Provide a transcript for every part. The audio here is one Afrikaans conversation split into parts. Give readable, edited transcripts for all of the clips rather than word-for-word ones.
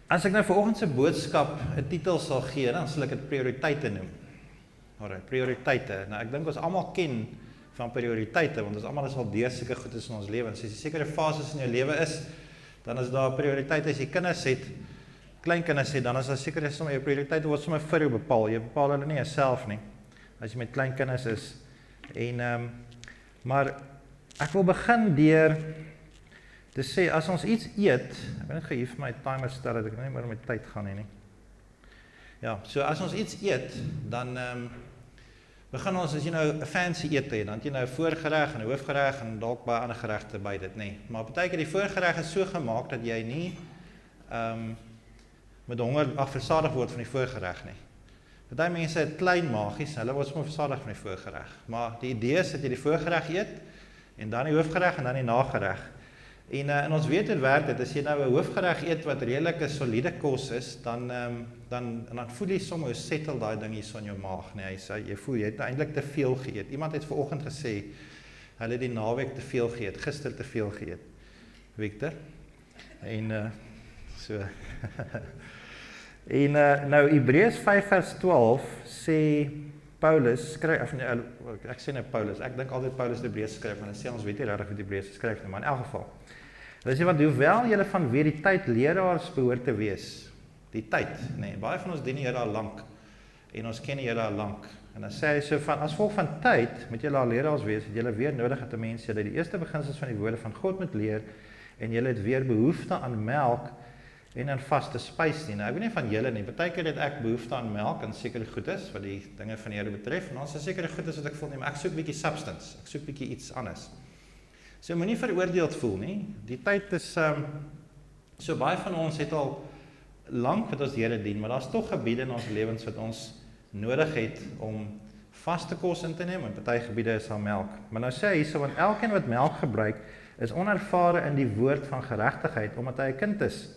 As ek nou vanoggend se boodskap 'n titel sal gee, dan sal ek dit prioriteite noem. Alright, prioriteite. Nou ek dink ons almal ken van prioriteite, want ons almal is al deur seker goed in ons lewens. As jy sekere fases in jou lewe is, dan is daar prioriteite. As jy kinders het, kleinkinders het, dan is daar seker sommer jou prioriteite word sommer vir jou bepaal. Jy bepaal hulle nie jouself nie. As jy met kleinkinders is. En maar ek wil begin deur te sê, as ons iets eet, ek ben net gee vir my timer stel, dat ek nie meer met tyd gaan nie. Ja, so as ons iets eet, dan begin ons, as jy nou 'n fancy ete het, dan het jy nou 'n voorgereg en 'n hoofgereg en dalk baie ander geregte by dit, nee. Maar partykeer die voorgereg is so gemaak dat jy nie met honger versadig word van die voorgereg nie. Party mense het klein magies, hulle word sommer versadig van die voorgereg. Maar die idee is dat jy die voorgereg eet, en dan die hoofgereg en dan die nagereg. En ons weet hoe werk dit, as jy nou 'n hoofgereg eet wat redelike soliede kos is, dan voel jy sommer hoe settle daai ding hier in jou maag, nee, jy voel jy het eintlik te veel geëet. Iemand het vanoggend gesê, hulle het die naweek te veel geëet, gister te veel geëet. Victor? En so. Nou Hebreërs 5 vers 12 sê Paulus skryf, ek sê nou Paulus, ek dink altyd Paulus die Hebreërs skryf, want hy sê ons weet nie regtig wat die Hebreërs skryf nie, maar in elk geval. Hulle sê want hoewel julle vanweë die tyd leraars behoort te wees, die tyd, nee, baie van ons dien die Here al lank, en ons ken die Here al lank, en dan sê hy so van, as gevolg van tyd, moet julle al leraars wees, het julle weer nodig dat 'n mens julle die eerste beginsels van die woorde van God moet leer, en julle het weer behoefte aan melk, en aan vaste spys nie. Nou, ek weet nie van julle nie, partykeer het ek behoefte aan melk, en seker goed is, wat die dinge van die Here betref, en ons is seker goed is wat ek voel nie, maar ek soek bietjie substance, ek soek bietjie iets anders. So, moenie veroordeeld voel nie, die tyd is, so baie van ons het al lank wat ons die Here dien, maar daar's tog gebiede in ons lewens wat ons nodig het om vaste kos in te neem, en party gebiede is al melk. Maar nou sê hy hierso, want elkeen wat melk gebruik, is onervare in die woord van geregtigheid, omdat hy 'n kind is.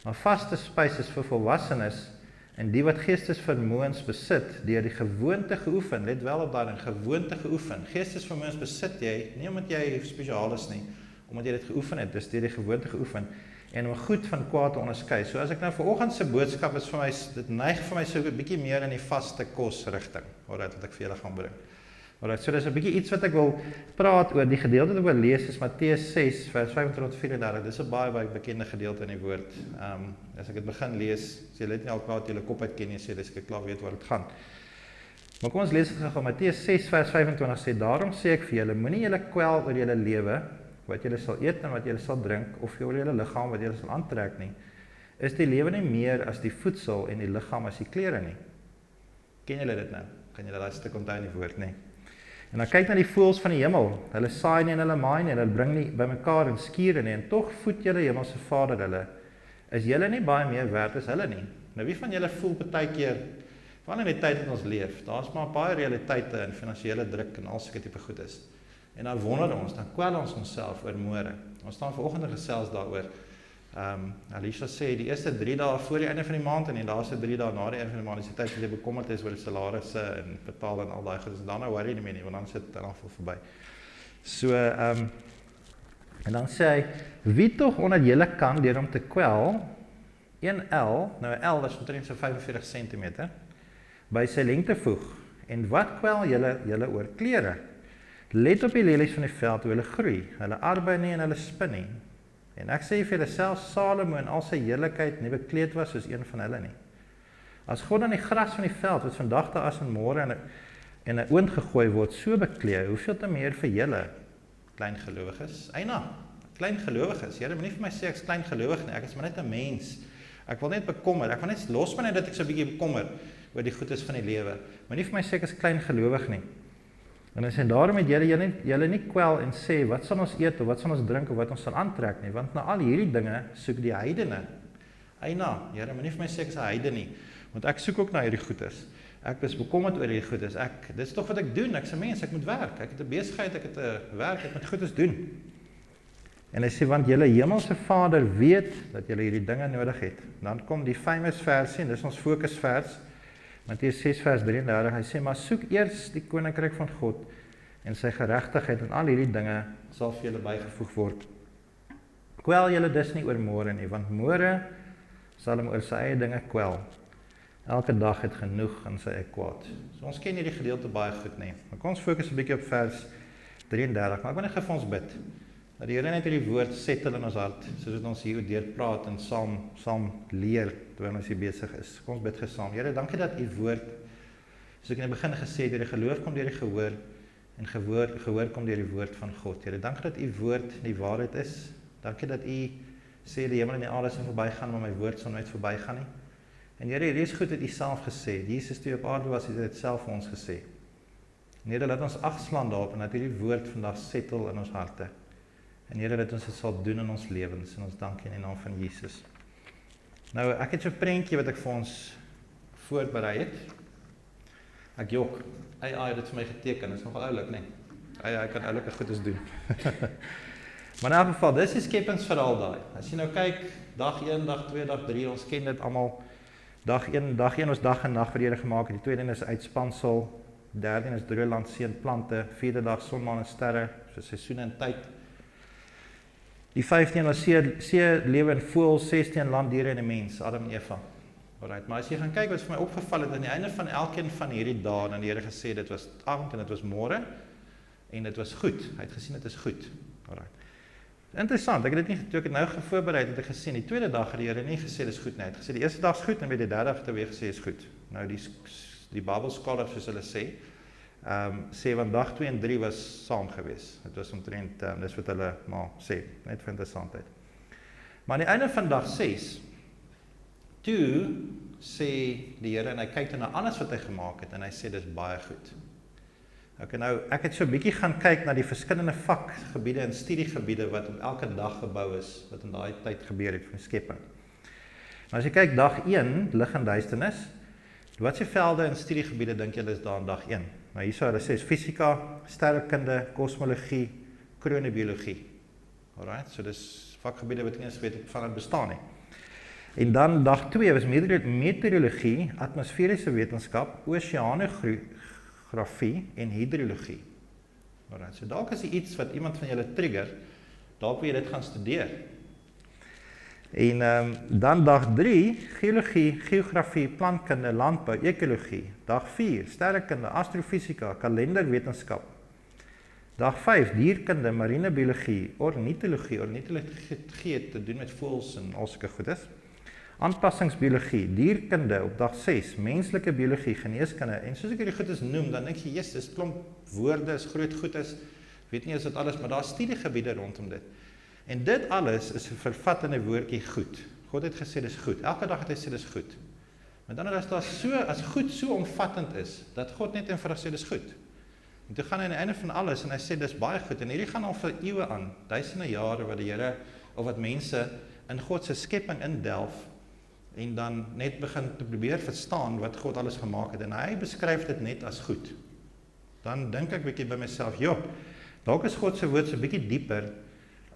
Maar vaste spys is vir volwassenes, en die wat geestesvermoëns besit, deur die gewoonte geoefen, let wel op daarin, gewoonte geoefen. Geestesvermoëns besit jy, nie omdat jy spesiaal is nie, omdat jy dit geoefen het, dus deur die gewoonte geoefen, en om goed van kwaad te onderskei. So as ek nou vanoggend se boodskap is vir my, dit neig vir my so 'n bietjie meer in die vaste kos rigting, alright, wat ek vir julle gaan bring. Alright, so dis 'n bietjie iets wat ek wil praat oor. Die gedeelte wat ek wil lees is Matteus 6 vers 25-34. Dis 'n baie bekende gedeelte in die woord. As ek dit begin lees, as julle net nie al klaar julle kop uit ken nie, sê dis ek klaar weet waar dit gaan. Maar kom ons lees dit gou. Matteus 6 vers 25 sê: Daarom sê ek vir julle, moenie julle kwel oor julle lewe, wat julle sal eet en wat julle sal drink, of oor julle liggaam wat julle sal aantrek nie. Is die lewe nie meer as die voedsel en die liggaam as die klere nie? Ken julle dit nou? Kan julle daai stuk onthou in die woord nie? En dan kyk na die voëls van die hemel, hulle saai nie en hulle maai nie, hulle bring nie bymekaar en skure nie, en tog voed julle hemelse Vader hulle. Is julle nie baie meer werd as hulle nie? Nou wie van julle voel partykeer, veral in die tyd wat ons leef, daar's maar baie realiteite en finansiële druk en al sulke tipe goed is. En dan wonder ons, dan kwel ons onsself oor môre. Ons staan vanoggend en gesels daaroor. Alicia sê, die eerste 3 dae voor die einde van die maand en die laaste 3 dae na die einde van die maand, is die tyd wat jy bekommerd is oor die salarisse en betaal en al daai goed, dan nou worry nie meer nie, want dan sit dit in geval verby. So, en dan sê hy, wie tog onder julle kan, deur om te kwel, 1 L, nou 'n L is omtrent so 45 cm, by sy lengte voeg, en wat kwel julle oor klere? Let op die lelies van die veld, hoe hulle groei, hulle arbei nie en hulle spin nie. En ek sê vir julle, selfs Salomo in al sy heerlikheid nie bekleed was soos een van hulle nie. As God aan die gras van die veld, wat vandag daar as en môre in 'n oond gegooi word, so bekleed, hoeveel te meer vir julle, klein gelowiges? Eina, klein gelowiges, Here, moenie vir my sê ek's klein gelowig nie, ek is maar net 'n mens. Ek wil net bekommer, ek wil net los my net dat ek so 'n bietjie bekommer oor die goedes van die lewe. Moenie vir my sê ek is klein gelowig nie. En hy sê, daarom het julle nie kwel en sê, wat sal ons eet, of wat sal ons drink, of wat ons sal aantrek nie, want na al hierdie dinge soek die heidene. Eina, Here, moenie vir my sê ek is 'n heiden nie, want ek soek ook na hierdie goedes. Ek is bekommerd oor hierdie goedes. Dis tog wat ek doen, ek's 'n mens, ek moet werk, ek het 'n besigheid, ek het 'n werk, ek moet goedes doen. En hy sê, want julle hemelse Vader weet dat julle hierdie dinge nodig het. Dan kom die famous versie, en dis ons fokusvers, Matteus 6 vers 33, hy sê, maar soek eers die koninkryk van God en sy geregtigheid, en al hierdie dinge sal vir julle bygevoeg word. Kwel julle dus nie oor môre nie, want môre sal hom oor sy eie dinge kwel. Elke dag het genoeg in sy kwaad. So ons ken hierdie gedeelte baie goed, nee. Maar kom ons fokus 'n bietjie op vers 33, maar ek wil net gou vir ons bid. Dat die Here net hierdie woord settle in ons hart, sodat ons hier deur praat en saam leer, terwyl ons hier besig is. Kom ons bid gesaam. Here, dankie dat u woord, soos ek in die begin gesê het, deur die geloof kom deur die gehoor, en gehoor kom deur die woord van God. Here, dankie dat u woord die waarheid is. Dankie dat u sê die hemel en die aarde sal verbygaan, maar my woord sal nooit verbygaan nie. En Here, hierdie is goed wat u self gesê. Jesus toe op aarde was, het dit self vir ons gesê. En Here, laat ons agslaan daarop en dat hierdie woord vandag settle in ons harte. En Here, dat ons dit sal doen in ons lewens. En ons dank in die naam van Jesus. Nou, ek het so 'n prentjie wat ek vir ons voorberei het. Ek jok. AI het dit vir my geteken. Dit is nogal oulik, nee. AI kan oulike goedes doen. Maar in elk geval, dis die skepingsverhaal daai. As jy nou kyk, dag 1, dag 2, dag 3, ons ken dit almal. Dag 1 was dag en nag wat die Here gemaak het. Die tweede is uitspansel. Derde is droëland, see en plante. Vierde dag son, maan en sterre, so seisoene en tyd. Die 15 was see, lewe en voëls, 16 landdiere en 'n mens, Adam en Eva. Alright, maar as jy gaan kyk wat vir my opgeval het aan die einde van elkeen van hierdie dae, dan die Here gesê dit was aand en dit was môre en dit was goed. Hy het gesien dit is goed. Alright. Interessant, ek het dit nie toe ek het nou voorberei het ek gesien die tweede dag het die Here nie gesê dis goed nie. Hy het gesê die eerste dag is goed en by die derde dag het hy weer gesê is goed. Nou die Bible scholars soos hulle sê want dag 2 en 3 was saam gewees. Dit was omtrent dis wat hulle maar sê, net vir interessantheid. Maar aan die einde van dag 6 toe sê die Here en hy kyk na alles wat hy gemaak het en hy sê dis baie goed. Okay, nou ek het so 'n bietjie gaan kyk na die verskillende vakgebiede en studiegebiede wat op elke dag gebou is, wat in daai tyd gebeur het van skepping. Nou as jy kyk dag 1, lig en duisternis, watse velde en studiegebiede dink julle is daar in dag 1? Nou hierso hulle sê is fisika, sterrekunde, kosmologie, kronobiologie. Alright, so dis vakgebiede wat nie eens weet van het bestaan nie. En dan dag 2 was meteorologie, atmosferiese wetenskap, oseanografie en hidrologie. Alright, so dalk is iets wat iemand van julle trigger, dalk wil jy dit gaan studeer. En dan dag 3, geologie, geografie, plantkunde, landbou, ekologie. Dag 4, sterrekunde, astrofisika, kalenderwetenskap. Dag 5, dierkunde, marine biologie, ornitologie. Ornitologie het te doen met voëls en al sulke goedes. Aanpassingsbiologie, dierkunde op dag 6, menslike biologie, geneeskunde. En soos ek hierdie goedes noem, dan dink jy, yes, dis klomp woorde, is groot goedes. Weet nie as dit alles, maar daar is studiegebiede rondom dit. En dit alles is vervat in 'n woordjie goed. God het gesê dis goed. Elke dag het hy sê dis goed. Maar dan as daar as goed so omvattend is, dat God net eenvoudig sê dis goed. En toe gaan hy aan die einde van alles en hy sê dis baie goed. En hierdie gaan al vir eeue aan, duisende jare wat die Here of wat mense in God se skepping indelf en dan net begin te probeer verstaan wat God alles gemaak het. En hy beskryf dit net as goed. Dan dink ek bietjie by myself, joh, dalk is God se woord so bietjie dieper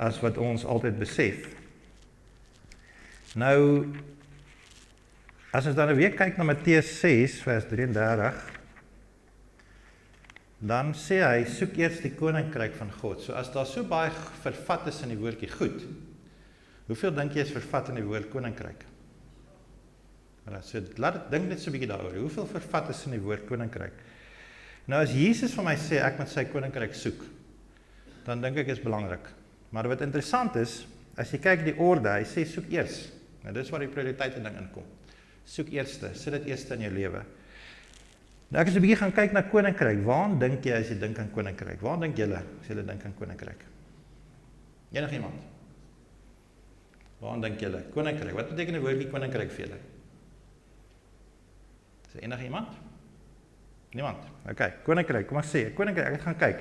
as wat ons altyd besef. Nou, as ons dan weer kyk na Matteus 6 vers 33, dan sê hy, soek eers die koninkryk van God. So as daar so baie vervat is in die woordjie goed, hoeveel dink jy is vervat in die woord koninkryk? So, dink net so 'n bietjie daaroor, hoeveel vervat is in die woord koninkryk? Nou as Jesus vir my sê, ek moet sy koninkryk soek, dan dink ek is belangrik. Maar wat interessant is, as jy kyk die orde, hy sê soek eers. Nou dis waar die prioriteite ding inkom. Soek eerste, sit dit eerste in jou lewe. Nou ek is 'n bietjie gaan kyk na koninkryk. Waar dink jy as jy dink aan koninkryk? Waar dink julle as julle dink aan koninkryk? Enigiemand? Waar dink julle? Koninkryk. Wat beteken die woordjie koninkryk vir julle? Is er enigiemand? Niemand. Okay, koninkryk. Kom ons sê, koninkryk, ek het gaan kyk.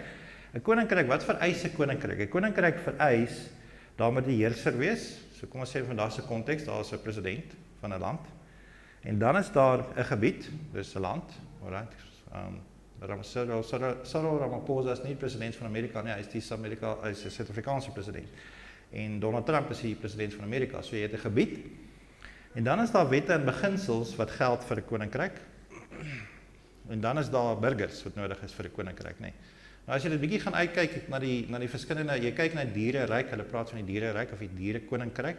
'n Koninkryk, wat vereis 'n koninkryk? 'n Koninkryk vereis, daar moet die heerser wees. So kom ons sê vandag se konteks, daar is 'n president van 'n land. En dan is daar 'n gebied, dis 'n land, alright. Cyril Ramaphosa is nie president van Amerika nie, hy is die Suid-Afrikaanse president. En Donald Trump is die president van Amerika. So jy het 'n gebied. En dan is daar wette en beginsels wat geld vir 'n koninkryk. En dan is daar burgers wat nodig is vir 'n koninkryk, nee. Nou as jy dit bietjie gaan uitkyk na die verskillende, jy kyk na die diereryk, hulle praat van die diereryk of die diere koninkryk,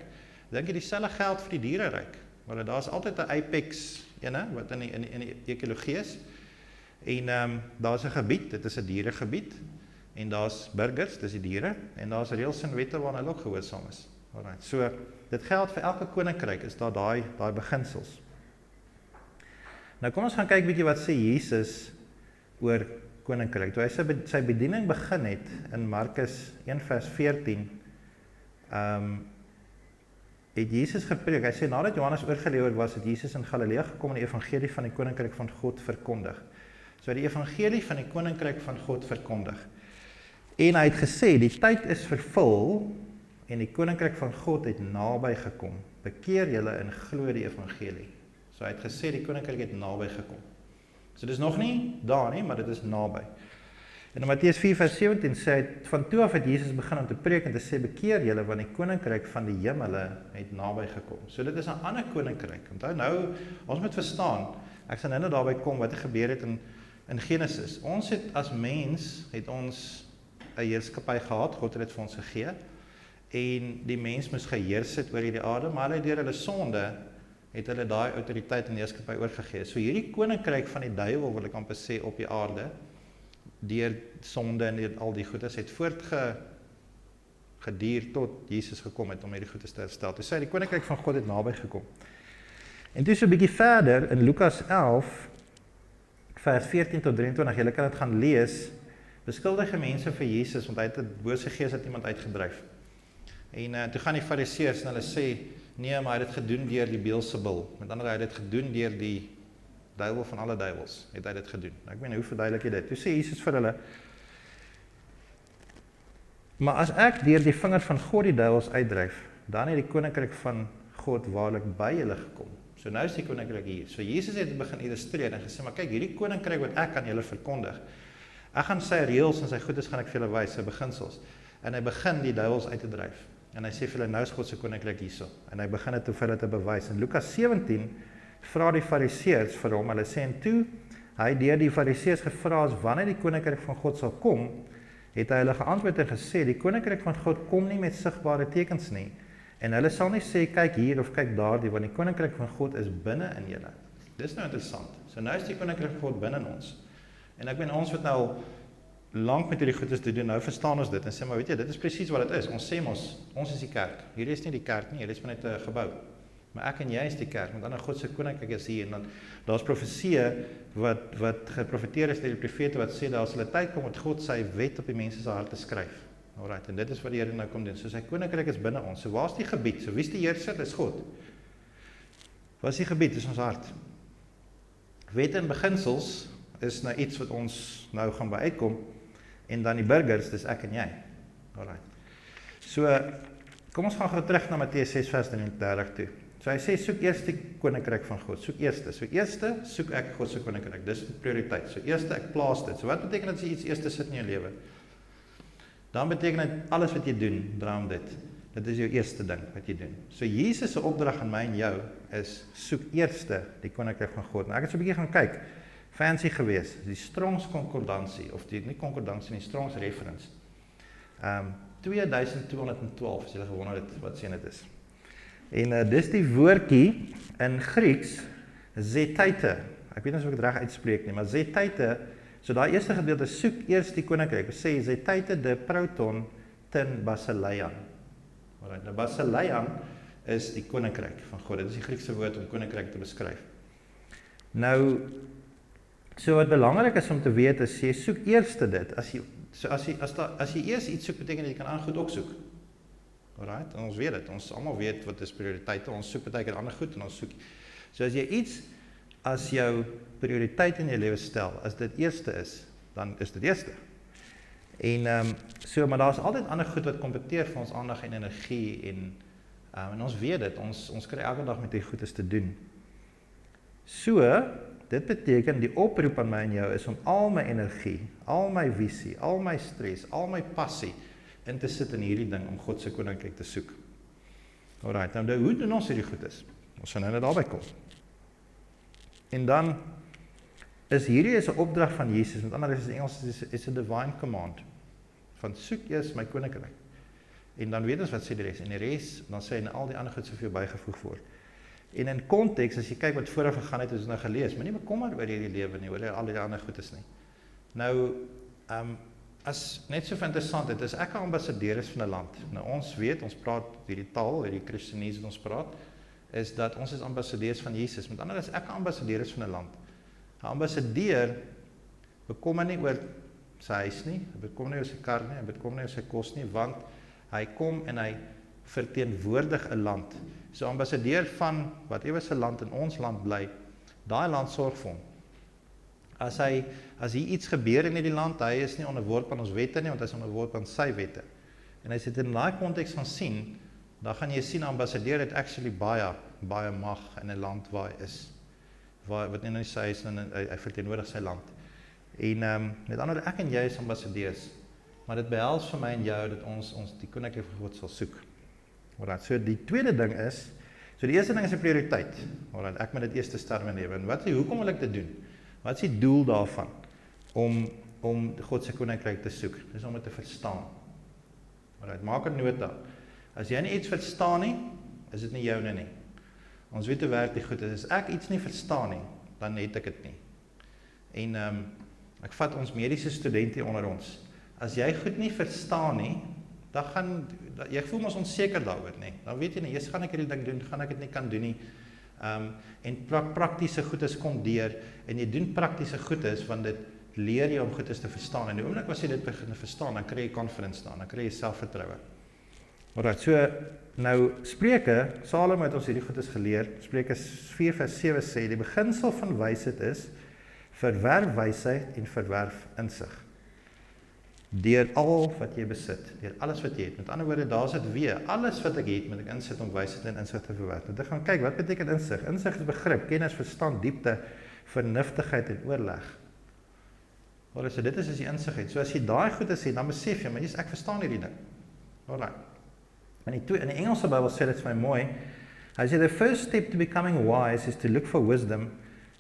dink jy dieselfde geld vir die diereryk. Maar daar is altyd 'n apex ene wat in die ekologie is. En daar is 'n gebied, dit is 'n dieregebied. En daar's burgers, dis die diere, en daar's reëls en wette waaraan hulle ook gehoorsaam is. Alright. So dit geld vir elke koninkryk, is daar daai beginsels. Nou kom ons gaan kyk bietjie wat sê Jesus oor koninkryk. Toe hy sy bediening begin het in Markus 1 vers 14, het Jesus gepreek. Hy sê nadat Johannes oorgelewer was, het Jesus in Galilea gekom en die evangelie van die koninkryk van God verkondig. So die evangelie van die koninkryk van God verkondig. En hy het gesê, die tyd is vervul en die koninkryk van God het naby gekom. Bekeer julle en glo die evangelie. So hy het gesê, die koninkryk het naby gekom. So dit is nog nie daar nie, maar dit is naby. En in Matteus 4 vers 17 sê hy, van toe af het Jesus begin om te preek en te sê, bekeer julle, want die koninkryk van die hemele het naby gekom. So dit is 'n ander koninkryk. Onthou nou, ons moet verstaan, ek sal nou daarby kom wat gebeur het in Genesis. Ons het as mens, het ons 'n heerskappy gehad, God het dit vir ons gegee, en die mens moes geheers het oor hierdie aarde, maar hulle deur hulle sonde, het hulle daai autoriteit en heerskappy oorgegee. So hierdie koninkryk van die duiwel, wil ek amper sê, op die aarde, deur sonde en deur al die goedes, het voortgeduur tot Jesus gekom het om hierdie goedes te herstel. Toe sê hy, die koninkryk van God het naby gekom. En toe so 'n bietjie verder, in Lukas 11, vers 14 tot 23, julle kan dit gaan lees, beskuldige mense vir Jesus, want hy het 'n bose gees uit iemand uitgedryf. En toe gaan die fariseërs en hulle sê, nee, maar hy het dit gedoen deur die Beelzebul. Met ander woorde, hy het dit gedoen deur die duiwel van alle duiwels, het hy dit gedoen. Ek meen, hoe verduidelik jy dit? Toe sê Jesus vir hulle, maar as ek deur die vinger van God die duiwels uitdryf, dan het die koninkryk van God waarlik by julle gekom. So nou is die koninkryk hier. So Jesus het begin illustreer en gesê, maar kyk, hierdie koninkryk wat ek aan julle verkondig, ek gaan sy reëls en sy goedes gaan ek vir julle wys, sy beginsels. En hy begin die duiwels uit te dryf. En hy sê vir hulle, nou is God se koninkryk hierso. En hy begin dit vir hulle te bewys. In Lukas 17 vra die fariseërs vir hom, hulle sê, en toe hy deur die fariseërs gevra is, wanneer die koninkryk van God sal kom, het hy hulle geantwoord en gesê, die koninkryk van God kom nie met sigbare tekens nie. En hulle sal nie sê, kyk hier of kyk daar, want die koninkryk van God is binne in julle. Dis nou interessant. So nou is die koninkryk van God binne in ons. En ek meen, ons wat nou lank met hierdie goedes te doen, nou verstaan ons dit en sê, maar weet jy, dit is presies wat dit is. Ons sê ons is die kerk. Hierdie is nie die kerk nie, hierdie is maar net 'n gebou. Maar ek en jy is die kerk, met ander God se koninkryk is hier, en dan daar's profeseë wat geprofeteer is deur die profete wat sê, daar sal 'n tyd kom met God sy wet op die mense se harte skryf. Alright, en dit is wat die Here nou kom doen. So sy koninkryk is binne ons. So waar's die gebied? So wie's die heerser? Dis God. Wat is die gebied? Dis ons hart. Wette en beginsels is nou iets wat ons nou gaan by uitkom, en dan die burgers, dis ek en jy. Alright. So, kom ons gaan gou terug na Matteus 6 vers 33 toe. So hy sê, soek eers die koninkryk van God. Soek eerste. So eerste, soek ek God se koninkryk. Dis die prioriteit. So eerste, ek plaas dit. So wat beteken dit as jy iets eerste sit in jou lewe? Dan beteken dit, alles wat jy doen, draai om dit. Dit is jou eerste ding wat jy doen. So Jesus se opdrag aan my en jou is, soek eerste die koninkryk van God. Nou ek het so 'n bietjie gaan kyk, fancy gewees, die Strong's konkordansie, of die, nie konkordansie nie, Strong's reference. 2212, as julle gewonder het, wat sê dit is. En dis die woordjie in Grieks, zeteite. Ek weet nie of ek dit reg uitspreek nie, maar zeteite, so daai eerste gedeelte, soek eers die koninkryk, sê zeteite de proton ten basileian. Alright, nou basileian is die koninkryk van God, dit is die Griekse woord om koninkryk te beskryf. Nou, so wat belangrik is om te weet is, jy soek eerste dit, as jy eers iets soek, beteken jy kan ander goed ook soek. Alright, en ons weet dit, ons almal weet wat is prioriteite, ons soek beteken ander goed, en ons soek. So as jy iets as jou prioriteit in jou lewe stel, as dit eerste is, dan is dit eerste. En so, maar daar is altyd ander goed wat kompeteer vir ons aandag en energie, en ons weet dit, ons kry elke dag met die goedes te doen. So, dit beteken, die oproep aan my en jou is om al my energie, al my visie, al my stres, al my passie in te sit in hierdie ding om God se koninkryk te soek. Alright, nou hoe doen ons hierdie goedes? Ons gaan nou daarby kom. En dan is hierdie 'n opdrag van Jesus, met ander woorde in Engels is 'n divine command, van soek eers my koninkryk. En dan weet ons wat sê die res, en die res, dan sê hy, en al die ander goed sal vir jou bygevoeg word. En in konteks, as jy kyk wat vooraf gegaan het, is ons nou gelees, maar nie bekommer oor hierdie lewe nie, oor al die ander goedes nie. Nou, as net so interessant, dit is ek 'n ambassadeur is van 'n land. Nou ons weet, ons praat hierdie taal, hierdie Christenese wat ons praat, is dat ons is ambassadeurs van Jesus. Met ander is ek 'n ambassadeur is van 'n land. 'n Ambassadeur bekommer nie oor sy huis nie, hy bekommer nie oor sy kar nie, hy bekommer nie oor sy kos nie, want hy kom en hy verteenwoordig 'n land. So ambassadeur van wat ewe se land in ons land bly, daai land sorg vir hom. As hier iets gebeur in hierdie land, hy is nie onderworpe aan ons wette nie, want hy is onderworpe aan sy wette. En as jy dit in daai konteks gaan sien, dan gaan jy sien ambassadeur het actually baie mag in 'n land waar hy is. Wat nie sy is, en hy verteenwoordig sy land. En met ander woorde, ek en jy is ambassadeurs, maar dit behels vir my en jou dat ons die koninkryk van God sal soek. Alright, so die tweede ding is, so die eerste ding is 'n prioriteit. Alright, ek moet dit eers sterk in lewe. En hoekom wil ek dit doen? Wat is die doel daarvan? Om God se koninkryk te soek. Dis om dit te verstaan. Alright, maak 'n nota. As jy nie iets verstaan nie, is dit nie joune nie. Ons weet hoe werk die goed. As ek iets nie verstaan nie, dan het ek dit nie. En ek vat ons mediese studente onder ons. As jy goed nie verstaan nie, dan jy voel ons onseker daaroor nie. Dan weet jy nie, eers gaan ek hierdie ding doen, gaan ek dit nie kan doen nie. En praktiese goedes kom deur, en jy doen praktiese goedes, want dit leer jy om goedes te verstaan. En die oomblik as jy dit begin verstaan, dan kry jy confidence dan kry jy selfvertroue. Alright, so nou Spreuke, Salomo het ons hierdie goedes geleer. Spreuke 4 vers 7 sê, die beginsel van wysheid is, verwerf wysheid en verwerf insig. Deur al wat jy besit, deur alles wat jy het. Met ander woorde, daar's dit weer, alles wat ek het, moet ek insit om wysheid en insig te verwerf. Nou, gaan kyk, wat beteken insig? Insig is begrip, kennis, verstand, diepte, vernuftigheid en oorleg. Alright, so dit is as jy insig het. So as jy daai goeie sê, dan besef jy, maar ek verstaan hierdie ding. Alright. In die Engelse Bybel sê dit vir my mooi. Hy sê, the first step to becoming wise is to look for wisdom,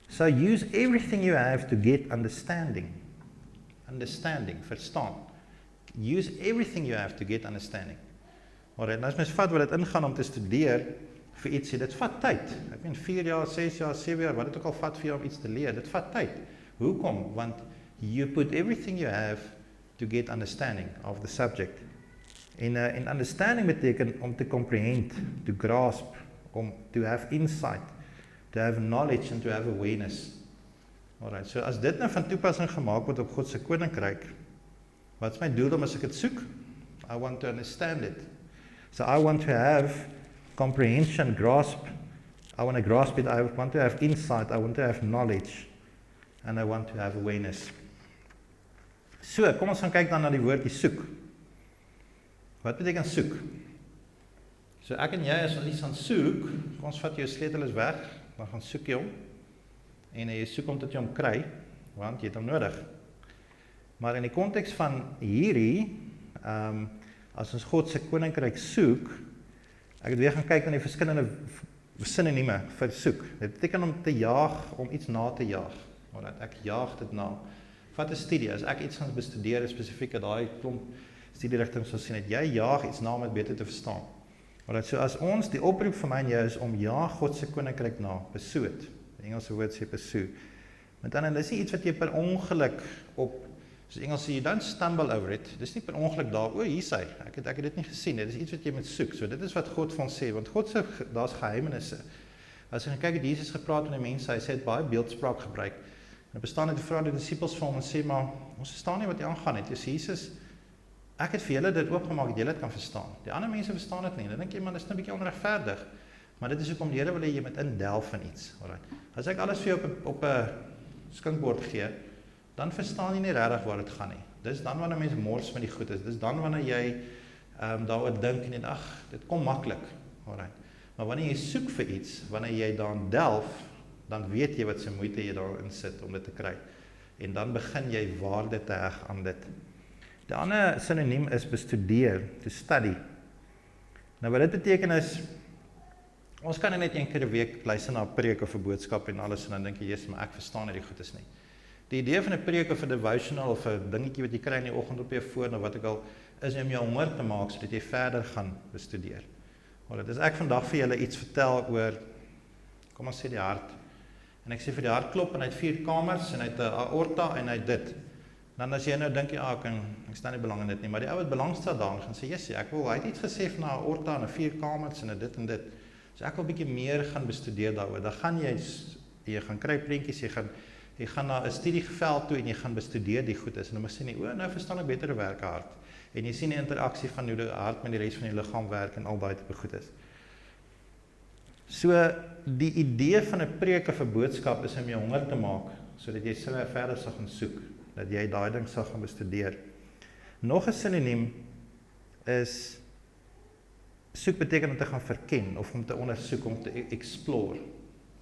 so use everything you have to get understanding. Understanding, verstaan. Use everything you have to get understanding. Alright, nou as mens vat wat dit ingaan om te studeer vir ietsie, dit vat tyd. Ek meen 4 jaar, 6 jaar, 7 jaar, wat dit ook al vat vir jou om iets te leer, dit vat tyd. Hoekom? Want you put everything you have to get understanding of the subject. En understanding beteken om te comprehend, to grasp, om to have insight, to have knowledge and to have awareness. Alright, so as dit nou van toepassing gemaak word op God se koninkryk, wat is my doel dan as ek dit soek? I want to understand it. So I want to have comprehension, grasp. I want to grasp it. I want to have insight. I want to have knowledge. And I want to have awareness. So, kom ons gaan kyk dan na die woordjie soek. Wat beteken soek? So ek en jy, as ons iets gaan soek, kom ons vat jou sleutel is weg, dan gaan soek jy hom, en jy soek hom tot jy hom kry, want jy het hom nodig. Maar in die konteks van hierdie, as ons God se koninkryk soek, ek het weer gaan kyk na die verskillende sinonieme vir soek. Dit beteken om te jaag, om iets na te jaag. Want ek jaag dit na. Vat 'n studie, as ek iets gaan bestudeer, spesifiek daai klomp studierigting sal sien, dat jy jaag iets na om dit beter te verstaan. Want so as ons, die oproep vir my en jou is om jaag God se koninkryk na, pursuit. Die Engelse woord sê pursue. Met ander, dis nie iets wat jy per ongeluk op, soos Engels sê, you don't stumble over it. Dis nie per ongeluk daar, o, hier sê, ek het dit nie gesien, dit is iets wat jy moet soek. So dit is wat God van sê, want God sê, daar's geheimenisse. As jy kyk het Jesus gepraat met die mense, hy sê het baie beeldspraak gebruik. En er bestaan het die vrou die disciples van hom en sê, maar ons verstaan nie wat jy aangaan het. Dus Jesus, ek het vir julle dit oopgemaak, dat julle dit kan verstaan. Die ander mense verstaan dit nie. Dan dink jy, man, dit is nou 'n bietjie onregverdig. Maar dit is hoekom die Here wil hê jy moet indelf van iets. Alright. As ek alles vir jou op 'n skinkbord gee, dan verstaan jy nie regtig waar dit gaan nie. Dis dan wanneer mense mors met die goed is. Dis dan wanneer jy daaroor dink en ag, dit kom maklik. Alright. Maar wanneer jy soek vir iets, wanneer jy daarin delf, dan weet jy wat se moeite jy daarin sit om dit te kry. En dan begin jy waarde te heg aan dit. Die ander sinoniem is bestudeer, to study. Nou wat dit beteken is, ons kan net een keer 'n week luister na 'n preek of 'n boodskap en alles en dan dink jy, Jesus, maar ek verstaan nie die goed is nie. Die idee van 'n preek of 'n devotional of 'n dingetjie wat jy kry in die oggend op jou foon of wat ook al, is om jou honger te maak sodat jy verder gaan bestudeer. Maar dit is ek vandag vir julle iets vertel oor kom ons sê die hart. En ek sê vir die hart klop en hy het 4 kamers en hy het 'n aorta en hy het dit. Dan as jy nou dink, ja, ek staan nie belang in dit nie, maar die ou wat belangstel daarin gaan sê, "Jessie, hy het iets gesê van 'n aorta en 'n 4 kamers en dit en dit." So ek wil 'n bietjie meer gaan bestudeer daaroor. Dan gaan jy gaan kry prentjies, jy gaan na 'n studieveld toe en jy gaan bestudeer die goed is en dan moet jy sê, nou verstaan ek beter hoe werk 'n hart. En jy sien die interaksie van hoe die hart met die res van die liggaam werk en al daai tipe goed is. So die idee van 'n preek of 'n boodskap is om jou honger te maak sodat jy verder sal gaan soek, dat jy daai ding sal gaan bestudeer. Nog 'n sinoniem is soek beteken om te gaan verken of om te ondersoek, om te explore.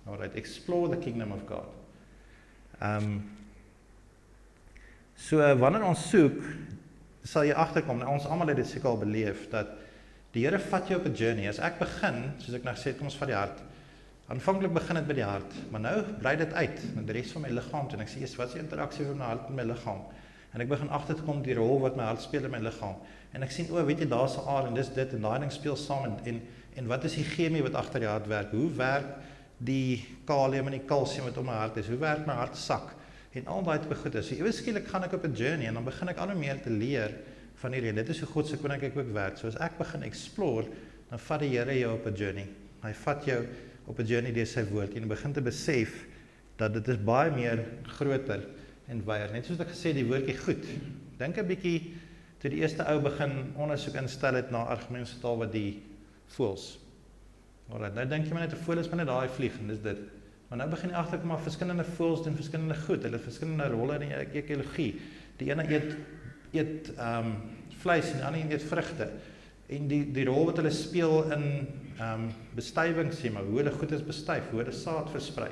Alright, explore the kingdom of God. So wanneer ons soek, sal jy agterkom, ons almal het dit seker al beleef, dat die Here vat jou op 'n journey. As ek begin, soos ek nou gesê het, kom ons vat die hart. Aanvanklik begin dit by die hart, maar nou brei dit uit na die res van my liggaam toe en ek sê, wat is die interaksie van my hart en my liggaam? En ek begin agter te kom die rol wat my hart speel in my liggaam. En ek sien, weet jy, daar's 'n aar en dis dit en daai ding speel saam en wat is die chemie wat agter die hart werk? Hoe werk die kalium en die kalsium wat om my hart is? Hoe werk my hartsak? En al daai tipe goed is. So ewe skielik gaan ek op 'n journey en dan begin ek al hoe meer te leer van hierdie. Dit is hoe God se koninkryk ook werk. So as ek begin explore, dan vat die Here jou op 'n journey. Hy vat jou op 'n journey deur sy woord en jy begin te besef dat dit is baie meer groter en wyer. Net soos ek gesê die woordjie goed. Dink 'n bietjie toe die eerste ou begin ondersoek instel het na argumente taal wat die voëls. Alright, nou dink jy maar net 'n voël is maar net daai vlieg en dis dit. Maar nou begin jy agterkom maar verskillende voëls doen verskillende goed. Hulle het verskillende rolle in die ekologie. Die ene eet vleis en die ander eet vrugte. En die rol wat hulle speel in bestuiving, sê maar, hoe hulle goed is bestuif, hoe hulle saad versprei.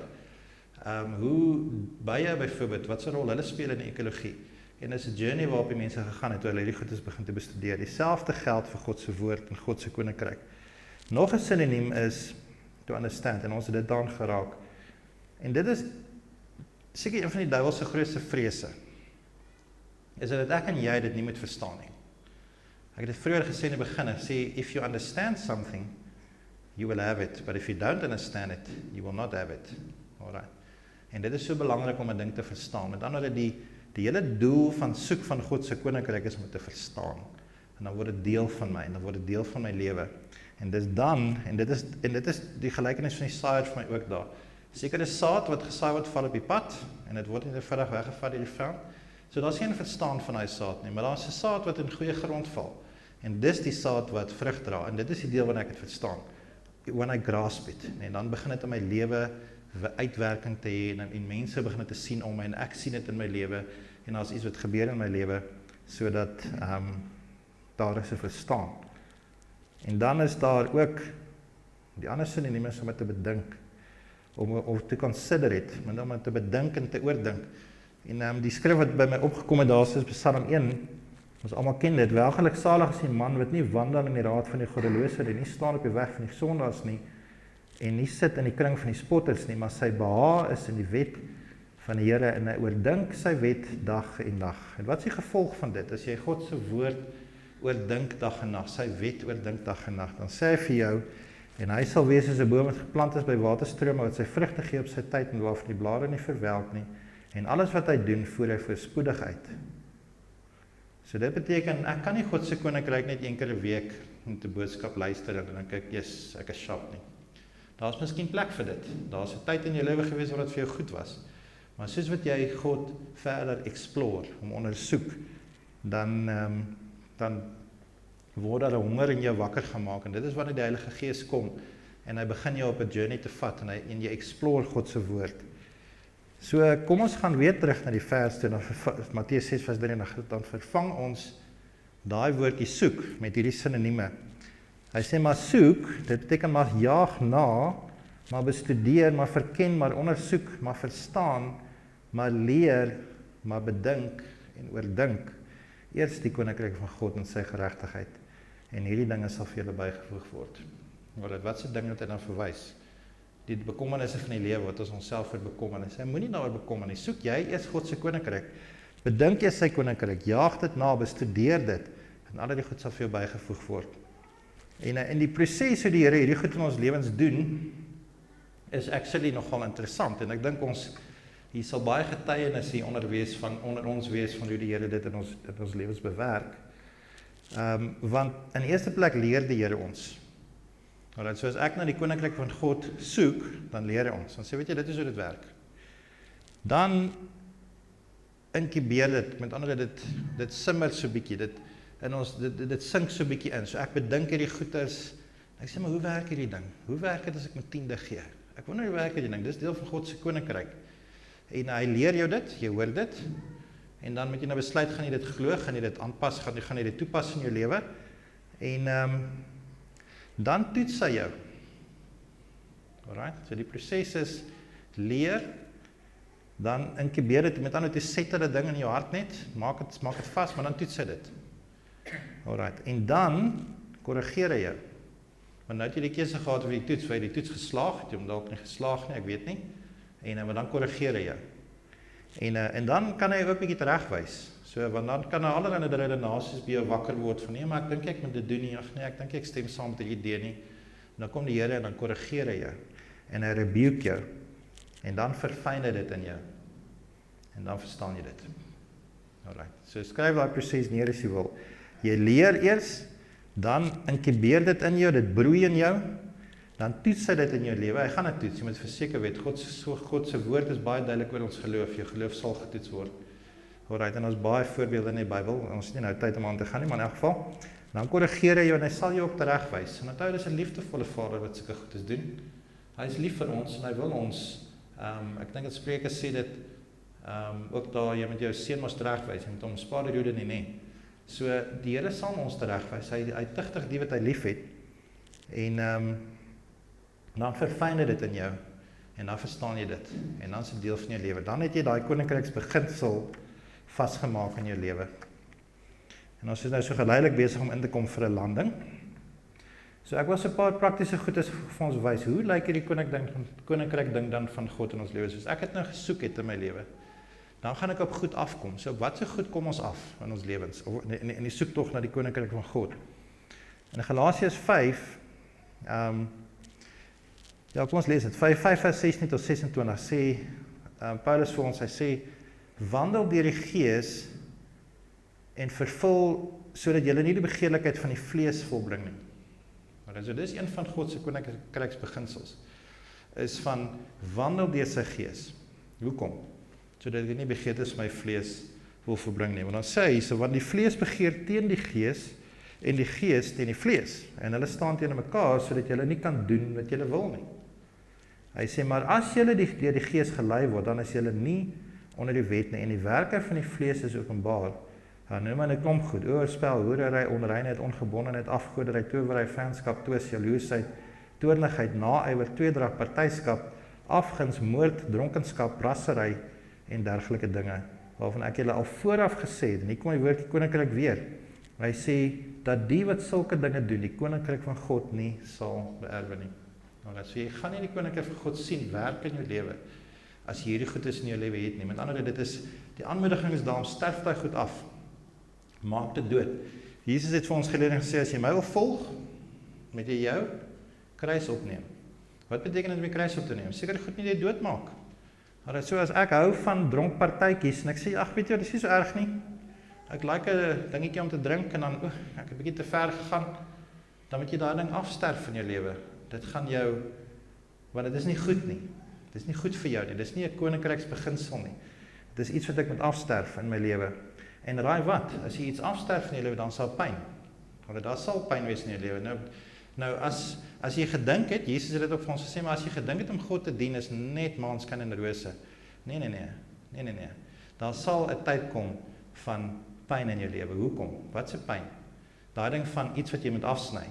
Hoe bye byvoorbeeld, wat 'n rol hulle speel in die ekologie. En dis 'n journey waarop die mense gegaan het, toe hulle hierdie goed is begin te bestudeer. Dieselfde geld vir God se woord en God se koninkryk. Nog 'n sinoniem is to understand, en ons het dit daan geraak. En dit is seker een van die duiwel se grootste vrese, is dat ek en jy dit nie moet verstaan nie. Ek het dit vroeër gesê in die begin, sê, if you understand something, you will have it, but if you don't understand it, you will not have it. Alright. En dit is so belangrik om 'n ding te verstaan. Met ander woorde, die hele doel van soek van God se koninkryk is om dit te verstaan. En dan word dit deel van my, en dan word dit deel van my lewe. En dis dan, en dit is die gelykenis van die saaier vir my ook daar. Sekere saad wat gesaai word val op die pad, en dit word nie vinnig weggevat deur die vyand. So daar's geen verstaan van daai saad nie, maar daar's 'n saad wat in goeie grond val. En dis die saad wat vrug dra, en dit is die deel wat ek het verstaan. When I grasp it, en dan begin dit in my lewe uitwerking te hê, en mense begin dit te sien om my, en ek sien dit in my lewe, en daar's iets wat gebeur in my lewe, sodat daar is 'n verstaan. En dan is daar ook, die ander sinoniem is om dit te bedink, om te consider it, maar om dit te bedink en te oordink. En die skrif wat by my opgekom het, daar is Psalm 1, ons almal ken dit, welgeluksalig is die man wat nie wandel in die raad van die goddelose, en nie staan op die weg van die sondaars nie, en nie sit in die kring van die spotters nie, maar sy behaag is in die wet van die Here, en hy oordink sy wet dag en dag. En wat is die gevolg van dit? As jy God se woord oordink dag en nag, sy wet oordink dag en nag, dan sê hy vir jou, en hy sal wees as 'n boom wat geplant is by waterstrome, wat sy vrugte gee op sy tyd, en waarvan die blare nie verwelk nie, en alles wat hy doen, voer hy voorspoedig uit. So dit beteken, ek kan nie God se koninkryk net een keer 'n week met 'n boodskap luister, en dan dink ek, yes, ek is sharp nie. Daar's miskien plek vir dit. Daar's 'n tyd in jou lewe gewees waar dit vir jou goed was. Maar soos wat jy God verder explore, om ondersoek, dan word daar 'n honger in jou wakker gemaak, en dit is wanneer die Heilige Gees kom, en hy begin jou op 'n journey te vat, en jy explore God se woord. So, kom ons gaan weer terug na die vers toe, Matteus 6 vers 3, dan vervang ons daai woordjie soek, met hierdie sinonieme. Hy sê maar soek, dit beteken maar jaag na, maar bestudeer, maar verken, maar ondersoek, maar verstaan, maar leer, maar bedink en oordink. Eers die koninkryk van God en sy geregtigheid. En hierdie dinge sal vir julle bygevoeg word. Wat se ding het hy dan verwys? Die bekommernisse van die lewe wat ons onsself vir bekommer. Hy moenie daaroor bekommer nie. Soek jy eers God se koninkryk. Bedink jy sy koninkryk, jaag dit na, bestudeer dit, en al die goed sal vir jou bygevoeg word. En in die proses hoe die Here hierdie goed in ons lewens doen, is actually nogal interessant, en ek dink hier sal baie getuienis hier onder ons wees van hoe die Here dit in ons lewens bewerk. Want in die eerste plek leer die Here ons. Alright, so as ek na die koninkryk van God soek, dan leer hy ons. Dan sê, weet jy, dit is hoe dit werk. Dan inkubeer dit, met ander dit simmer so bietjie, dit sink so bietjie in. So ek bedink hierdie goeters, ek sê, maar hoe werk hierdie ding? Hoe werk dit as ek my 10de gee? Ek wonder hoe werk hierdie ding, dis deel van God se koninkryk. En hy leer jou dit, jy hoor dit, en dan moet jy nou besluit, gaan jy dit glo, gaan jy dit aanpas, gaan jy dit toepas in jou lewe, en dan toets hy jou. Alright, so die proses is leer, dan inkubeer dit, met ander woorde, set hulle ding in jou hart net, maak het vas, maar dan toets hy dit. Alright, en dan korrigeer hy jou. Want nou het jy die keuse gehad of jy toets, of jy die toets geslaag het, jy hom dalk nie geslaag nie, ek weet nie, en dan korrigeer hy jou. En dan kan hy ook 'n bietjie teregwys. So, want dan kan allerlei redenasies by jou wakker word van, nee, maar ek dink ek moet dit doen nie, ag nee, ek dink ek stem saam met die idee nie. En dan kom die Here en dan korrigeer hy jou. En hy rebuke jou. En dan verfyn hy dit in jou. En dan verstaan jy dit. Alright. So skryf daai proses neer as jy wil. Jy leer eers, dan inkubeer dit in jou, dit broei in jou, dan toets hy dit in jou lewe. Hy gaan dit toets, jy moet verseker weet, God se woord is baie duidelik oor ons geloof. Jou geloof sal getoets word. Alright, en ons baie voorbeelde in die Bybel, ons het nie nou tyd om aan te gaan nie, maar in elk geval, dan korrigeer hy jou en hy sal jou ook teregwys. En onthou, dis 'n liefdevolle Vader wat sulke goedes doen. Hy is lief vir ons en hy wil ons, ek dink dat Spreuke sê dit, ook daar, jy moet jou seun mos teregwys, jy moet hom spaar die roede nie. So, die Here sal ons teregwys, hy tigtig die wat hy lief het, en dan verfyn hy dit in jou, en dan verstaan jy dit, en dan is dit deel van jou lewe. Dan het jy daai koninkryksbeginsel vasgemaak in jou lewe. En ons is nou so geleidelik besig om in te kom vir 'n landing. So ek was 'n paar praktiese goedes vir ons wys. Hoe lyk hierdie koninkryk ding dan van God in ons lewe? Soos ek het nou gesoek het in my lewe. Dan gaan ek op goed afkom. So wat so goed kom ons af in ons lewens? In die soektog na die koninkryk van God. In Galasiërs 5, ja, kom ons lees dit. 5 vers 16 tot 26 sê Paulus vir ons, hy sê, wandel deur die Gees en vervul sodat julle nie die begeerlikheid van die vlees volbring nie. Maar so dis een van God se koninkryksbeginsels. Is van wandel deur sy Gees. Hoekom? Sodat jy nie begeertes van my vlees wil volbring nie. Want dan sê hy, so want die vlees begeer teen die Gees en die Gees teen die vlees. En hulle staan teenoor mekaar sodat julle nie kan doen wat julle wil nie. Hy sê, maar as julle deur die Gees gelei word, dan is julle nie onder die wet nie, en die werke van die vlees is openbaar. Noem maar 'n klomp goed, oorspel, hoerery, onreinheid, ongebondenheid, afgoderry, towery, vyandskap, twis, jaloesheid, toornigheid, naaiwer, tweedrag, partyskap, afguns, moord, dronkenskap, rassery en dergelike dinge, waarvan ek julle al vooraf gesê het, en hier kom die woord die koninkryk weer. Hy sê dat die wat sulke dinge doen, die koninkryk van God nie sal beerwe nie. Nou, so jy gaan nie die koninkryk van God sien werk in jou lewe as jy hierdie goedes in jou lewe het nie. Met ander woorde, dit is die aanmoediging is daarom sterf daai goed af. Maak dit dood. Jesus het vir ons geleer en gesê as jy my wil volg, moet jy jou kruis opneem. Wat beteken dit om die kruis op te neem? Seker goed nie jy doodmaak. Maar so as ek hou van dronkpartytjies en ek sê ag weet jy, dis nie so erg nie. Ek like 'n dingetjie om te drink en dan ek het 'n bietjie te ver gegaan, dan moet jy daai ding afsterf in jou lewe. Dit gaan jou, want dit is nie goed nie. Dit is nie goed vir jou nie. Dit is nie 'n koninkryksbeginsel nie. Dit is iets wat ek moet afsterf in my lewe. En raai wat? As jy iets afsterf in jou lewe, dan sal pyn. Want daar sal pyn wees in jou lewe. Nou as jy gedink het, Jesus het dit ook vir ons gesê, maar as jy gedink het om God te dien is net maanskin en rose. Nee. Daar sal 'n tyd kom van pyn in jou lewe. Hoekom? Wat se pyn? Daai ding van iets wat jy moet afsny.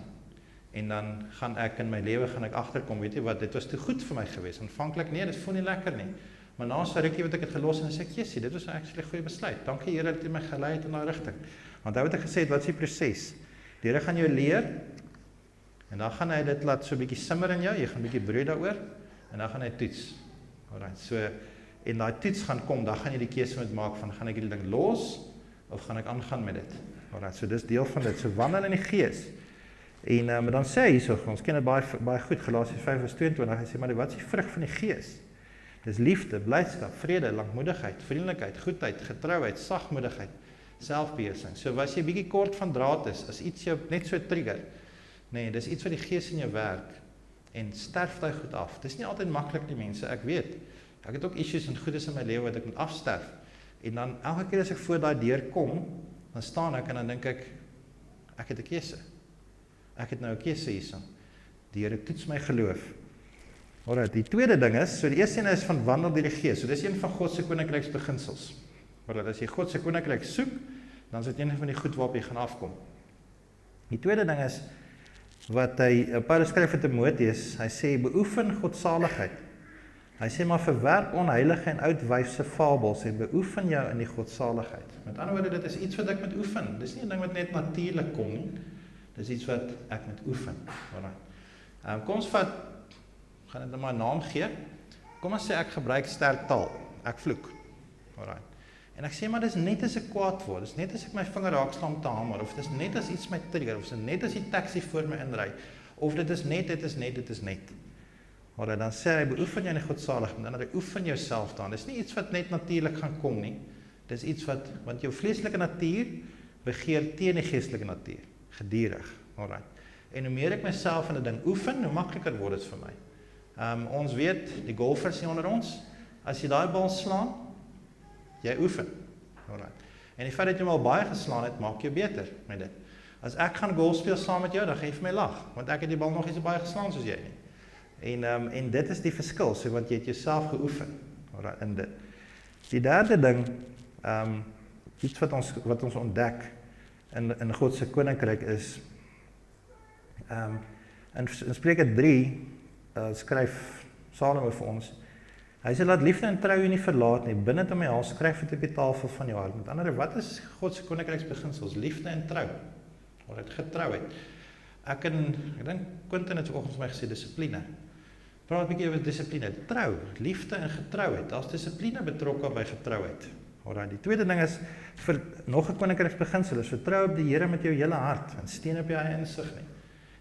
En dan gaan ek in my lewe agterkom, weet jy wat, dit was te goed vir my gewees. Aanvanklik nee, dit voel nie lekker nie. Maar na so rukkie wat ek het gelos en sê ek, "Jessie, dit was actually 'n goeie besluit. Dankie Here dat jy my gelei het in daai rigting." Want wat ek gesê het, wat is die proses? Die Here gaan jou leer en dan gaan hy dit laat so 'n bietjie simmer in jou, jy gaan 'n bietjie broei daaroor en dan gaan hy toets. Alright, so en daai toets gaan kom, dan gaan jy die keuse moet maak van gaan ek hierdie ding los of gaan ek aangaan met dit. Alright, so dis deel van dit. So wandel in die Gees. En maar dan sê hy hierso, ons ken dit baie goed, Galasiërs 5:22, hy sê, maar wat is die vrug van die Gees? Dis liefde, blydskap, vrede, lankmoedigheid, vriendelikheid, goedheid, getrouheid, sagmoedigheid, selfbeheersing. So as jy bietjie kort van draad is, as iets jou net so trigger, nee, dis iets wat die Gees in jou werk, en sterf daai goed af. Dis nie altyd maklik nie, mense, ek weet. Ek het ook issues en goedes in my lewe wat ek moet afsterf. En dan elke keer as ek voor daai deur kom, dan staan ek en dan dink ek het 'n keuse. Ek het nou 'n keuse hierso. Die Here toets my geloof. Alright, die tweede ding is, so die eerste een is van wandel deur die Gees. So dis een van God se koninkryksbeginsels. Maar as jy God se koninkryk soek, dan is dit een van die goed waarop jy gaan afkom. Die tweede ding is wat Paulus skryf vir Timoteus, hy sê beoefen godsaligheid. Hy sê maar verwerp onheilige en oudwyse fabels en beoefen jou in die godsaligheid. Met ander woorde, dit is iets wat ek moet oefen. Dis nie 'n ding wat net natuurlik kom nie. Dis iets wat ek moet oefen. Alright. Kom ons vat, gaan dit nou maar 'n naam gee. Kom ons sê ek gebruik sterk taal. Ek vloek. Alright. En ek sê maar dis net as ek kwaad word. Dis net as ek my vinger raakslaan om te hamer of dis net as iets my trigger of dis net as die taxi voor my inry of dit is net. Maar dan sê hy beoefen jy in die godsaligheid, dan hy oefen jouself dan. Dis nie iets wat net natuurlik gaan kom nie. Dis iets want jou vleeslike natuur begeer teen die geestelike natuur, gedurig. Alright. En hoe meer ek myself in 'n ding oefen, hoe makliker word dit vir my. Ons weet, die golfers hier onder ons, as jy daai bal slaan, jy oefen. Alright. En die feit dat jy hom al baie geslaan het, maak jou beter met dit. As ek gaan golf speel saam met jou, dan gaan jy vir my lag, want ek het die bal nog nie so baie geslaan soos jy nie. En dit is die verskil, so want jy het jouself geoefen in dit. Die derde ding, iets wat ons ontdek in God se koninkryk is, in Spreuke 3, skryf Salomo vir ons, hy sê, laat liefde en trou jy nie verlaat nie, bind dit om my hals, skryf dit op die tafel van jou hart. Met ander, wat is God se koninkryksbeginsels? Liefde en trou, getrouheid. Ek dink, Quentin het vanoggend vir my gesê, dissipline. Praat 'n bietjie oor dissipline. Trou, liefde en getrouheid. Daar's dissipline betrokke by getrouheid. Alraai, die tweede ding is, nog 'n koninkryksbeginsel is, vertrou op die Here met jou hele hart, en steun op jou eie insig nie.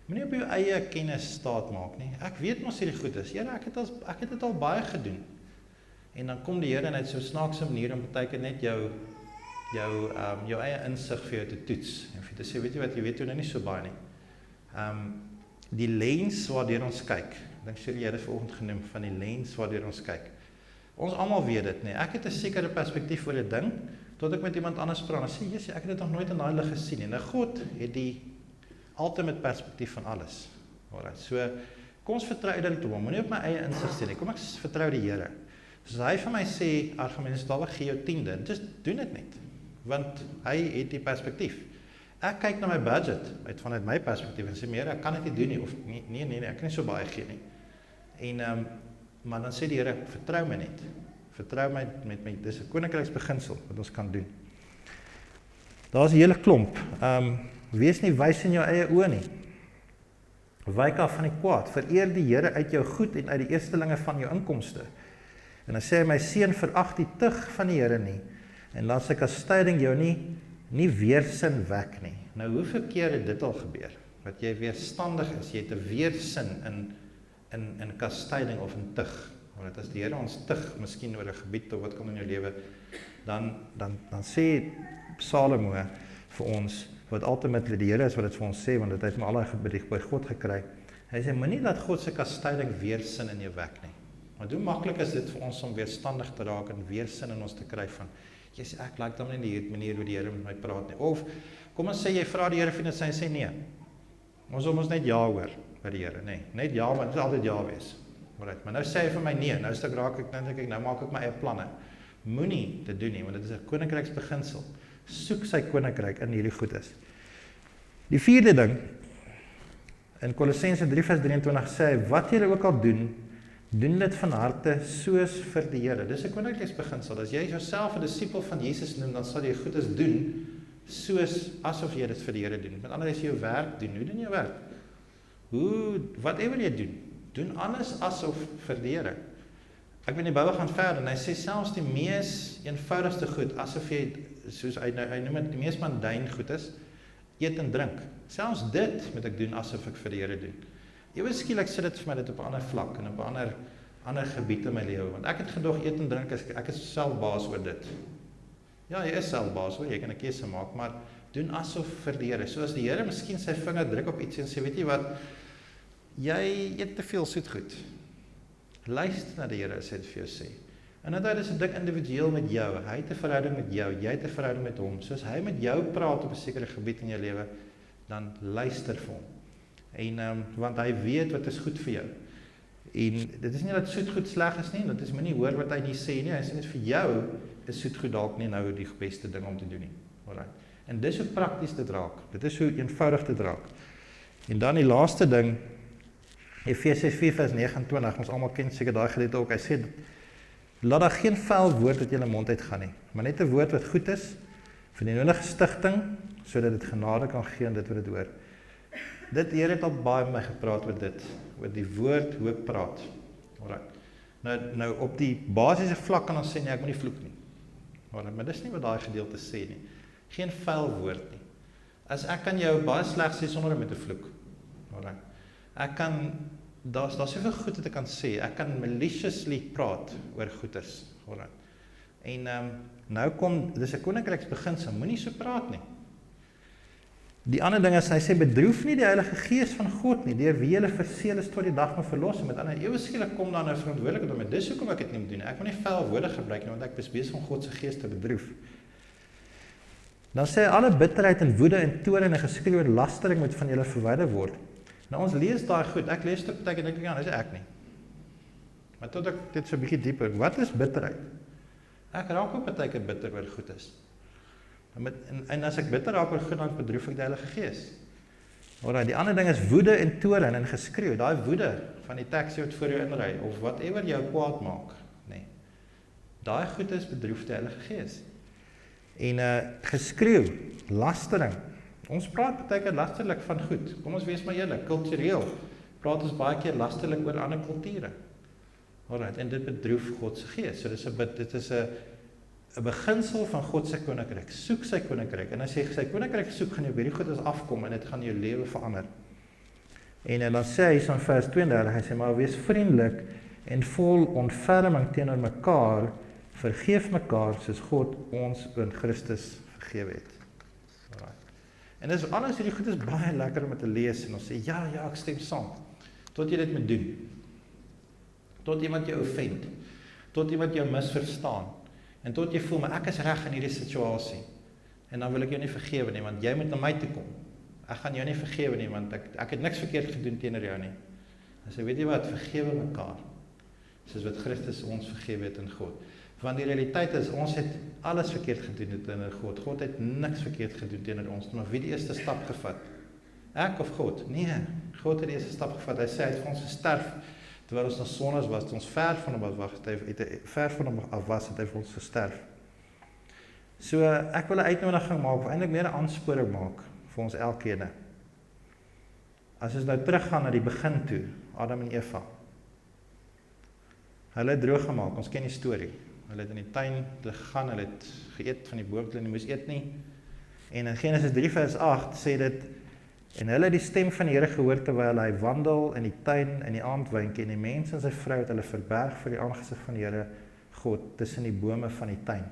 Moenie op jou eie kennis staat maak nie. Ek weet mos hierdie goed is. Here, ek het dit al baie gedoen. En dan kom die Here net so snaakse manier om partykeer net jou eie insig vir jou te toets. En vir te sê, weet jy wat, jy weet toe nou nie so baie nie. Die lens waardeur ons kyk. Ek dink Shirley het dit vanoggend genoem van die lens waardeur ons kyk. Ons almal weet dit, nee. Ek het 'n sekere perspektief oor 'n ding tot ek met iemand anders praat en sê, "Jesus, ek het dit nog nooit in daai lig gesien nie." Nou God het die ultimate perspektief van alles. Alright. So kom ons vertrou dit op hom. Moenie op my eie insig sê nie. Kom ek vertrou die Here. Soos hy vir my sê, argumente stalwe gee jou 10de. Just doen dit net. Want hy het die perspektief. Ek kyk na my budget vanuit my perspektief en sê meer, ek kan dit nie doen nie of nee, ek kan nie so baie gee nie. En maar dan sê die Here, vertrou my net. Vertrou my met my, dis 'n koninkryksbeginsel wat ons kan doen. Daar's 'n hele klomp. Wees nie wys in jou eie oë nie. Wyk af van die kwaad. Vereer die Here uit jou goed en uit die eerstelinge van jou inkomste. En dan sê hy, my seun, verag die tug van die Here nie. En laat sy kastyding jou nie weersin wek nie. Nou, hoeveel keer het dit al gebeur? Dat jy weerstandig is, jy het 'n weersin in kastyding of in tug. Want as die Here ons tug, miskien oor 'n gebied of wat kom in jou lewe, dan sê Salomo vir ons, wat ultimately die Here is wat dit vir ons sê, want dit het my al by God gekry. Hy sê, moenie dat God se kastyding weersin in jou wek nie. Want hoe maklik is dit vir ons om weerstandig te raak en weersin in ons te kry van, jy sê, ek like dan nie die manier hoe die Here met my praat nie. Of, kom ons sê, jy vra die Here vir dit, hy sê nee. Ons moet net ja hoor by die Here, nee. Net ja, want dit is altyd ja wees. Maar nou sê hy vir my nee, nou maak ek my eie planne. Moenie dit doen nie, want dit is 'n koninkryksbeginsel. Soek sy koninkryk in hierdie goedes. Die vierde ding, in Kolossense 3:23 sê hy, wat julle ook al doen dit van harte soos vir die Here. Dis 'n koninkryksbeginsel. As jy jouself 'n disipel van Jesus noem, dan sal jy goedes doen soos asof jy dit vir die Here doen. Met ander woorde, as jy jou werk doen, hoe doen jy jou werk? Whatever jy doen alles asof vir die Here. Ek weet die Bybel gaan verder en hy sê selfs die mees eenvoudigste goed, asof jy, soos hy noem dit, die mees mundane goed is, eet en drink. Selfs dit moet ek doen asof ek vir die Here doen. Ewe skielik sit dit vir my dit op 'n ander vlak en op 'n ander gebied in my lewe, want ek het gedog eet en drink ek is self baas oor dit. Ja, jy is self baas oor, jy kan 'n keuse maak, maar doen asof vir die Here. So as die Here miskien sy vinger druk op iets en sê, weet jy wat, jy eet te veel soetgoed. Luister na die Here as hy dit vir jou sê. En dit is 'n ding individueel met jou. Hy het 'n verhouding met jou, jy het 'n verhouding met hom. Soos hy met jou praat op 'n sekere gebied in jou lewe, dan luister vir hom. En want hy weet wat is goed vir jou. En dit is nie dat soetgoed sleg is nie, dit is moenie hoor wat hy nie sê nie. Hy sê net vir jou is soetgoed dalk nie nou die beste ding om te doen nie. Alright. En dis hoe prakties dit raak. Dit is hoe eenvoudig dit raak. En dan die laaste ding, Efesiërs 4:29, ons almal ken seker daai gedeelte ook. Hy sê laat daar geen vuil woord uit julle mond uitgaan nie, maar net 'n woord wat goed is vir die nodige stigting, sodat dit genade kan gee aan dit wat dit hoor. Die Here het al baie met my gepraat oor dit, oor die woord hoe ek praat. Alright. Nou op die basiese vlak kan ons sê nee, ek moet nie vloek nie. Alright, maar dis nie wat daai gedeelte sê nie. Geen vuil woord nie. As ek kan jou baie sleg sê sonder om met te vloek. Alright. Ek kan daar's soveel goed wat ek kan sê. Ek kan maliciously praat oor goeders. Alright. En nou kom dis 'n koninkryksbeginsel, moenie so praat nie. Die ander ding is, hy sê, bedroef nie die Heilige Gees van God nie, deur wie julle verseël is tot die dag van verlossing. Met ander, ewe skielik kom daar nou verantwoordelikheid om, dis hoekom ek dit nie moet doen. Ek wil nie vuil woorde gebruik nie, want ek is besig om God se Gees te bedroef. Dan sê hy, alle bitterheid en woede en toorn en geskreeu en lastering moet van julle verwyder word. Nou ons lees daai goed, ek lees dit partykeer dink ek, ja, dis ek nie. Maar tot ek dit so 'n bietjie dieper, wat is bitterheid? Ek raak ook partykeer bitter oor goed is. En as ek bitter raak oor goed, dan bedroef ek die Heilige Gees. Alraai, die ander ding is woede en toorn en geskreeu. Daai woede van die taxi wat voor jou inry of whatever jou kwaad maak, nee. Daai goed is bedroef die Heilige Gees. En geskreeu, lastering. Ons praat partykeer lasterlik van goed. Kom ons wees maar eerlik, kultureel praat ons baie keer lasterlik oor ander kulture. Alright, en dit bedroef God se Gees. So dit is 'n beginsel van God se koninkryk. Soek sy koninkryk. En as jy sy koninkryk soek, gaan jy by die goed as afkom en dit gaan jou lewe verander. En dan sê hy in vers 32, hy sê maar wees vriendelik en vol ontferming teenoor mekaar, vergeef mekaar soos God ons in Christus vergewe het. Alright. En dis alles hierdie goed is baie lekker om te lees en ons sê ja, ek stem saam. Tot jy dit moet doen. Tot iemand jou offend. Tot iemand jou misverstaan. En tot jy voel, maar ek is reg in hierdie situasie. En dan wil ek jou nie vergewe nie, want jy moet na my toe kom. Ek gaan jou nie vergewe nie, want ek het niks verkeerd gedoen teenoor jou nie. En sê, weet jy wat, vergewe mekaar. Soos wat Christus ons vergewe het in God. Want die realiteit is, ons het alles verkeerd gedoen teenoor God. God het niks verkeerd gedoen teenoor ons. Maar wie die eerste stap gevat? Ek of God? Nee, God het die eerste stap gevat. Hy sê, hy het vir ons gesterf. Terwyl ons nog sondaars was, ons ver van hom af was, het hy vir ons gesterf. So, ek wil 'n uitnodiging maak, of eintlik meer 'n aansporing maak, vir ons elkeen. As ons nou teruggaan na die begin toe, Adam en Eva. Hulle het droog gemaak, ons ken die storie. Hulle het in die tuin gegaan, hulle het geëet van die boom wat hulle nie moes eet nie. En in Genesis 3 vers 8 sê dit, en hulle het die stem van die Here gehoor terwyl hy wandel in die tuin in die aandwynkie en die mens en sy vrou het hulle verberg vir die aangesig van die Here God tussen die bome van die tuin.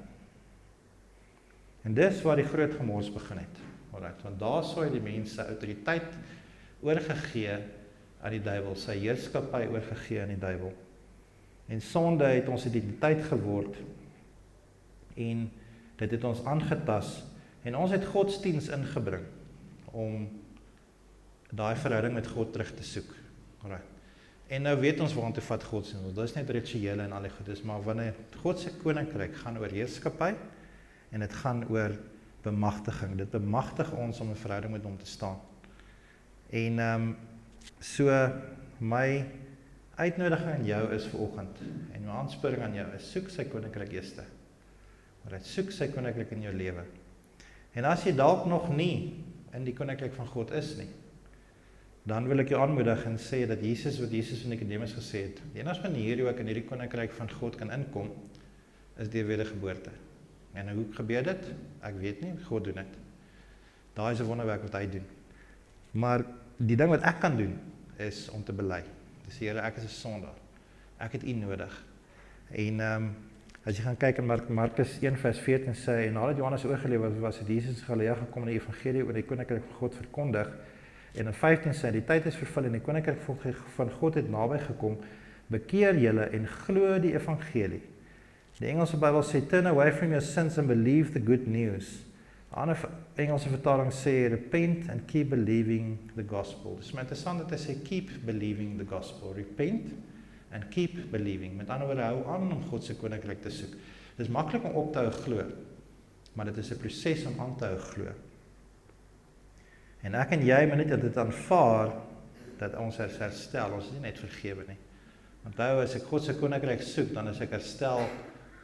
En dis waar die groot gemors begin het. Alright, want daar sou hy die mense autoriteit oorgegee aan die duiwel, sy heerskappy oorgegee aan die duiwel. En sonde het ons identiteit geword en dit het ons aangetas en ons het godsdiens ingebring om daai verhouding met God terug te soek. Alright. En nou weet ons waantoe vat godsdienst. Dit is net rituele en al die goed, maar wanneer God se koninkryk gaan oor heerskappy en dit gaan oor bemagtiging. Dit bemagtig ons om 'n verhouding met hom te staan. En so my uitnodiging aan jou is vanoggend en my aansporing aan jou is soek sy koninkryk eers. Alright, soek sy koninkryk in jou lewe. En as jy dalk nog nie in die koninkryk van God is nie, dan wil ek jou aanmoedig en sê dat Jesus, wat Jesus van Nikodemus gesê het, die enigste manier hoe ek in hierdie koninkryk van God kan inkom, is deur wedergeboorte. En hoe gebeur dit? Ek weet nie, God doen dit. Daai is 'n wonderwerk wat hy doen. Maar die ding wat ek kan doen, is om te bely. Dis Here, ek is 'n sondaar. Ek het U nodig. En as jy gaan kyk in Markus 1 vers 14 sê, en nadat Johannes oorgelewer was, het Jesus in Galilea gekom en die evangelie oor die koninkryk van God verkondig. En in 15 sê, die tyd is vervul en die koninkryk van God het naby gekom, bekeer julle en glo die evangelie. Die Engelse Bybel sê, turn away from your sins and believe the good news. 'n Ander Engelse vertaling sê, repent and keep believing the gospel. Dis interessant dat hy sê, keep believing the gospel. Repent and keep believing. Met ander woorde, hou aan om God se koninkryk te soek. Dis maklik om op te hou glo, maar dit is 'n proses om aan te hou glo. En ek en jy moet net dit aanvaar, dat ons herstel, ons is nie net vergewe nie. Onthou, as ek God se koninkryk soek, dan is ek herstel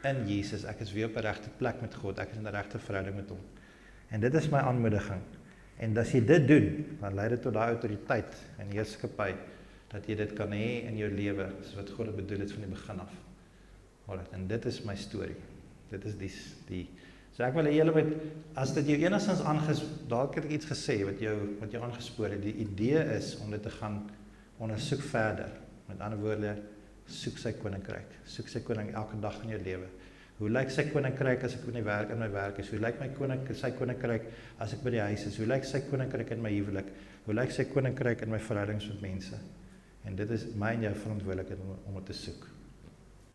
in Jesus, ek is weer op 'n regte plek met God, ek is in 'n regte verhouding met hom. En dit is my aanmoediging. En as jy dit doen, dan lei dit tot daai autoriteit en heerskappy, dat jy dit kan hê in jou lewe, soos wat God het bedoel het van die begin af. Alright, en dit is my storie. Dit is die so ek wil hê julle moet, as dit jou enigstens dalk het ek iets gesê wat jou aangespoor het, die idee is om dit te gaan ondersoek verder. Met ander woorde, soek sy koninkryk. Soek sy koninkryk elke dag in jou lewe. Hoe lyk sy koninkryk as ek in my werk is? Hoe lyk sy koninkryk as ek by die huis is? Hoe lyk sy koninkryk in my huwelik? Hoe lyk sy koninkryk in my verhoudings met mense? En dit is my en jou verantwoordelikheid om dit te soek.